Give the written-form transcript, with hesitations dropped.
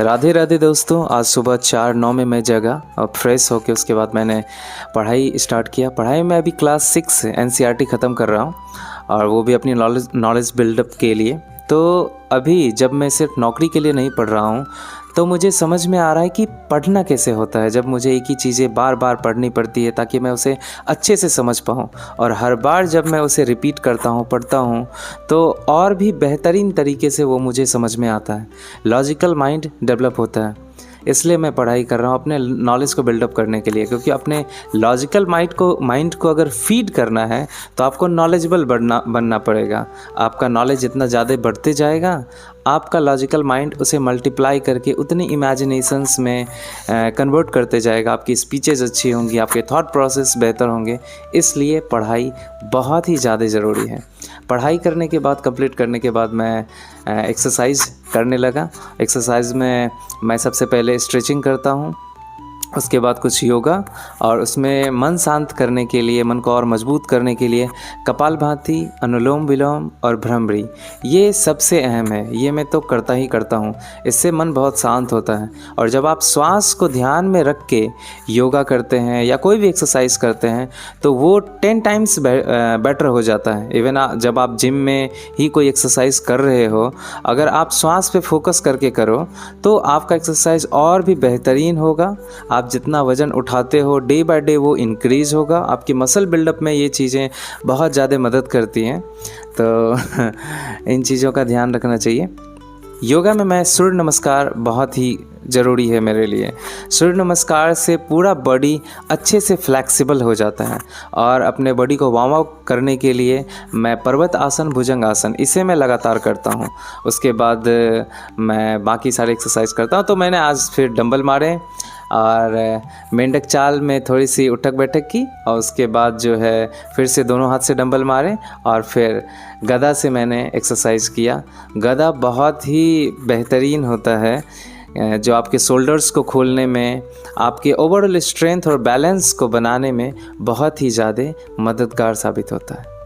राधे राधे दोस्तों। आज सुबह 4:09 में मैं जगा और फ्रेश होके उसके बाद मैंने पढ़ाई स्टार्ट किया। पढ़ाई में अभी क्लास 6 एनसीईआरटी ख़त्म कर रहा हूँ और वो भी अपनी नॉलेज बिल्डअप के लिए। तो अभी जब मैं सिर्फ नौकरी के लिए नहीं पढ़ रहा हूँ तो मुझे समझ में आ रहा है कि पढ़ना कैसे होता है। जब मुझे एक ही चीज़ें बार बार पढ़नी पड़ती है ताकि मैं उसे अच्छे से समझ पाऊँ, और हर बार जब मैं उसे रिपीट करता हूँ, पढ़ता हूँ, तो और भी बेहतरीन तरीके से वो मुझे समझ में आता है। लॉजिकल माइंड डेवलप होता है। इसलिए मैं पढ़ाई कर रहा हूँ अपने नॉलेज को बिल्डअप करने के लिए, क्योंकि अपने लॉजिकल माइंड को अगर फीड करना है तो आपको नॉलेजेबल बनना पड़ेगा। आपका नॉलेज जितना ज़्यादा बढ़ते जाएगा, आपका लॉजिकल माइंड उसे मल्टीप्लाई करके उतनी इमेजिनेशंस में कन्वर्ट करते जाएगा। आपकी स्पीचेस अच्छी होंगी, आपके थॉट प्रोसेस बेहतर होंगे। इसलिए पढ़ाई बहुत ही ज़्यादा ज़रूरी है। पढ़ाई करने के बाद, कंप्लीट करने के बाद मैं एक्सरसाइज करने लगा। एक्सरसाइज में मैं सबसे पहले स्ट्रेचिंग करता हूँ, उसके बाद कुछ योगा, और उसमें मन शांत करने के लिए, मन को और मजबूत करने के लिए कपालभाति, अनुलोम विलोम और भ्रमरी, ये सबसे अहम है। ये मैं तो करता ही करता हूँ। इससे मन बहुत शांत होता है। और जब आप श्वास को ध्यान में रख के योगा करते हैं या कोई भी एक्सरसाइज करते हैं तो वो 10 टाइम्स बेटर हो जाता है। इवन जब आप जिम में ही कोई एक्सरसाइज कर रहे हो, अगर आप श्वास पे फोकस करके करो तो आपका एक्सरसाइज और भी बेहतरीन होगा। आप जितना वज़न उठाते हो डे बाय डे वो इंक्रीज़ होगा। आपकी मसल बिल्डअप में ये चीज़ें बहुत ज़्यादा मदद करती हैं। तो इन चीज़ों का ध्यान रखना चाहिए। योगा में मैं सूर्य नमस्कार बहुत ही ज़रूरी है मेरे लिए। सूर्य नमस्कार से पूरा बॉडी अच्छे से फ्लेक्सिबल हो जाता है। और अपने बॉडी को वार्म अप करने के लिए मैं पर्वत आसन, भुजंग आसन, इसे मैं लगातार करता हूँ। उसके बाद मैं बाकी सारे एक्सरसाइज करता हूँ। तो मैंने आज फिर डंबल मारे और मेंढक चाल में थोड़ी सी उठक बैठक की, और उसके बाद जो है फिर से दोनों हाथ से डंबल मारे, और फिर गदा से मैंने एक्सरसाइज किया। गदा बहुत ही बेहतरीन होता है, जो आपके शोल्डर्स को खोलने में, आपके ओवरऑल स्ट्रेंथ और बैलेंस को बनाने में बहुत ही ज़्यादा मददगार साबित होता है।